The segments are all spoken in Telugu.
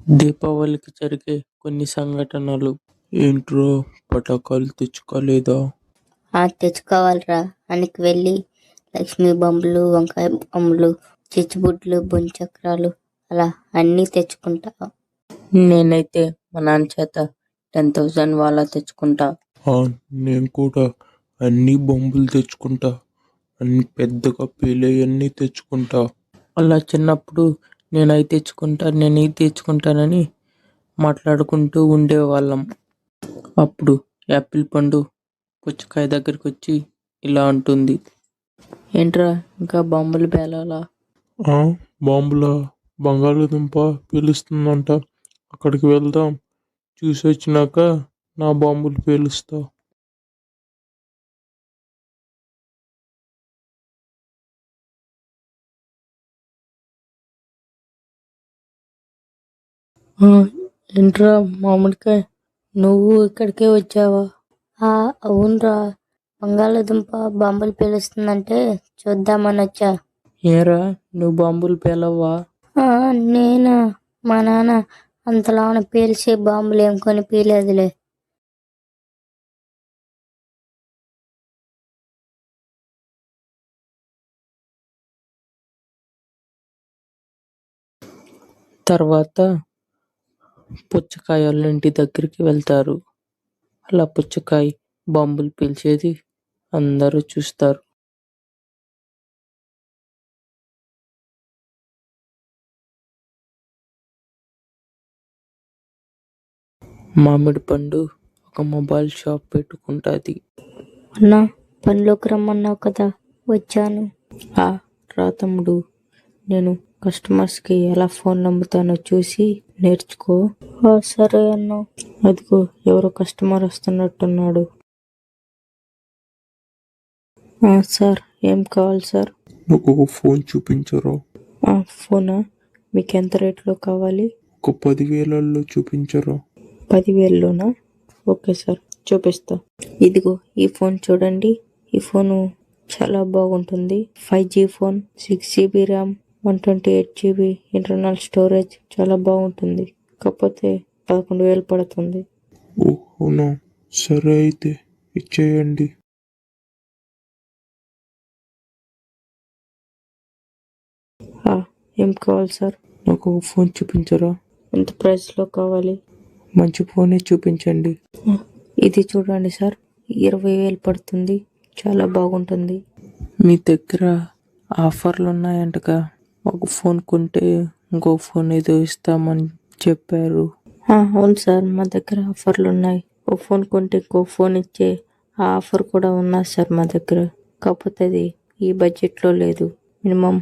దీపావళికి జరిగే కొన్ని సంఘటనలు. ఏంట్రా, పటాకాలు తెచ్చుకోలేదా? తెచ్చుకోవాలిరా. అనికి వెళ్ళి లక్ష్మీ బొమ్మలు, వంకాయ బొమ్మలు, చిచ్చుబుడ్లు, బొంచక్రాలు అలా అన్నీ తెచ్చుకుంటా. నేనైతే మా నాన్న చేత 10,000 వాళ్ళ తెచ్చుకుంటా. నేను కూడా అన్ని బొమ్మలు తెచ్చుకుంటా. అన్ని పెద్దగా పేలయన్నీ తెచ్చుకుంటా. అలా చిన్నప్పుడు నేను అవి తెచ్చుకుంటా, నేను ఇది తెచ్చుకుంటానని మాట్లాడుకుంటూ ఉండేవాళ్ళం. అప్పుడు యాపిల్ పండు పుచ్చకాయ దగ్గరికి వచ్చి ఇలా అంటుంది. ఏంట్రా ఇంకా బొమ్మలు పేలాలా? బాంబులా? బంగాళదుంప పేలుస్తుందంట. అక్కడికి వెళ్దాం. చూసి వచ్చినాక నా బాంబులు పేలుస్తా. ఏంట్రా మామిడికాయ, నువ్వు ఇక్కడికే వచ్చావా? అవునరా, బంగాళదుంప బాంబులు పేలుస్తుందంటే చూద్దామని వచ్చా. ఏరా నువ్వు బాంబులు పేలవ్వా? నేనా? మా నాన్న అంతలాన పేల్చే బాంబులు ఏం కొని పీలేదులే. తర్వాత పుచ్చకాయ వాళ్ళ ఇంటి దగ్గరికి వెళ్తారు. అలా పుచ్చకాయ బాంబులు పీల్చేది అందరూ చూస్తారు. మామిడి పండు ఒక మొబైల్ షాప్ పెట్టుకుంటుంది. అన్నా, పనిలోకి రమ్మన్నావు కదా, వచ్చాను. రా తమ్ముడు, నేను కస్టమర్స్కి ఎలా ఫోన్ నమ్ముతానో చూసి నేర్చుకో. సరే అన్నా. అదిగో ఎవరో కస్టమర్ వస్తున్నట్టున్నాడు. సార్, ఏం కావాలి సార్? నాకు ఒక ఫోన్ చూపించరా? ఫోనా? మీకు ఎంత రేట్లో కావాలి? ఒక 10,000లో చూపించరా? 10,000లోనా? ఓకే సార్, చూపిస్తా. ఇదిగో ఈ ఫోన్ చూడండి. ఈ ఫోను చాలా బాగుంటుంది. 5G phone, 6GB RAM, 128GB internal storage, చాలా బాగుంటుంది. కాకపోతే 11,000 పడుతుంది. అవునా, సరే అయితే ఇచ్చేయండి. ఏం కావాలి సార్? నాకు ఒక ఫోన్ చూపించరా? ఎంత ప్రైస్లో కావాలి? మంచి ఫోనే చూపించండి. ఇది చూడండి సార్, 20,000 పడుతుంది. చాలా బాగుంటుంది. మీ దగ్గర ఆఫర్లు ఉన్నాయంటగా. ఒక ఫోన్ కొంటే ఇంకో ఫోన్ ఏదో ఇస్తామని చెప్పారు. అవును సార్, మా దగ్గర ఆఫర్లు ఉన్నాయి. ఒక ఫోన్ కొంటే ఇంకో ఫోన్ ఇచ్చే ఆ ఆఫర్ కూడా ఉన్నది సార్ మా దగ్గర. కాకపోతే అది ఈ బడ్జెట్లో లేదు. మినిమం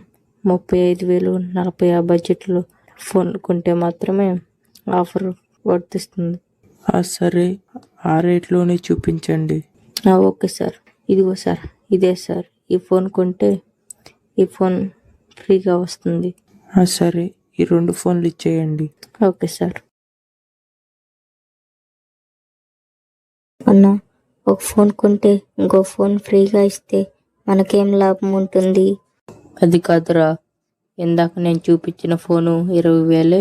35,000, 40 ఆ బడ్జెట్లో ఫోన్ కొంటే మాత్రమే ఆఫర్ వర్తిస్తుంది. సరే, ఆ రేట్లోనే చూపించండి. ఓకే సార్, ఇదిగో సార్, ఇదే సార్. ఈ ఫోన్ కొంటే ఈ ఫోన్ ఫ్రీగా వస్తుంది. సరే, ఈ 2 ఫోన్లు ఇచ్చేయండి. Okay sir. అన్నా, ఒక ఫోన్ కొంటే ఇంకో ఫోన్ ఫ్రీగా ఇస్తే మనకేం లాభం ఉంటుంది? అది కాదురా, ఇందాక నేను చూపించిన ఫోను 20,000,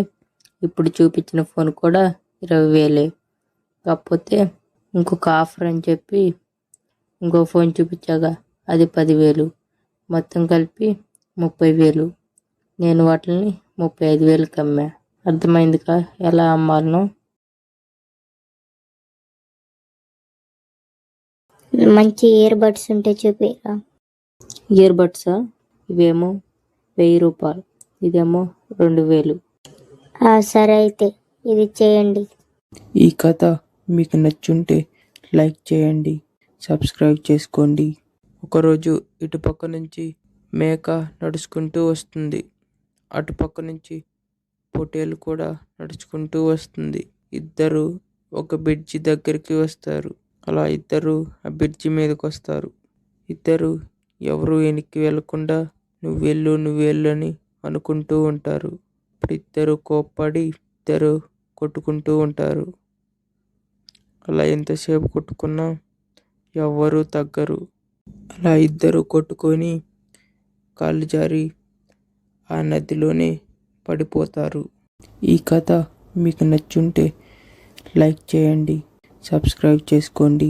ఇప్పుడు చూపించిన ఫోన్ కూడా 20,000. కాకపోతే ఇంకొక ఆఫర్ అని చెప్పి ఇంకో ఫోన్ చూపించాగా, అది 10,000. మొత్తం కలిపి 30,000. నేను వాటిని 35,000కి అమ్మా. అర్థమైందిగా ఎలా అమ్మాలనో? మంచి ఇయర్ బడ్స్ ఉంటే చూపిరా. ఇయర్ బడ్సా? ఇవేమో 1,000 రూపాయలు, ఇదేమో 2,000. సరే అయితే ఇది చేయండి. ఈ కథ మీకు నచ్చుంటే లైక్ చేయండి, సబ్స్క్రైబ్ చేసుకోండి. ఒకరోజు ఇటుపక్క నుంచి మేక నడుచుకుంటూ వస్తుంది, అటుపక్క నుంచి పొటేలు కూడా నడుచుకుంటూ వస్తుంది. ఇద్దరు ఒక బ్రిడ్జి దగ్గరికి వస్తారు. అలా ఇద్దరు ఆ బ్రిడ్జి మీదకి వస్తారు. ఇద్దరు ఎవరు వెనక్కి వెళ్లకుండా నువ్వు వెళ్ళు అని అనుకుంటూ ఉంటారు. ఇప్పుడు ఇద్దరు కోప్పడి ఇద్దరు కొట్టుకుంటూ ఉంటారు. అలా ఎంతసేపు కొట్టుకున్నా ఎవ్వరూ తగ్గరు. అలా ఇద్దరు కొట్టుకొని కాళ్ళు జారి ఆ నదిలోనే పడిపోతారు. ఈ కథ మీకు నచ్చుంటే లైక్ చేయండి, సబ్స్క్రైబ్ చేసుకోండి.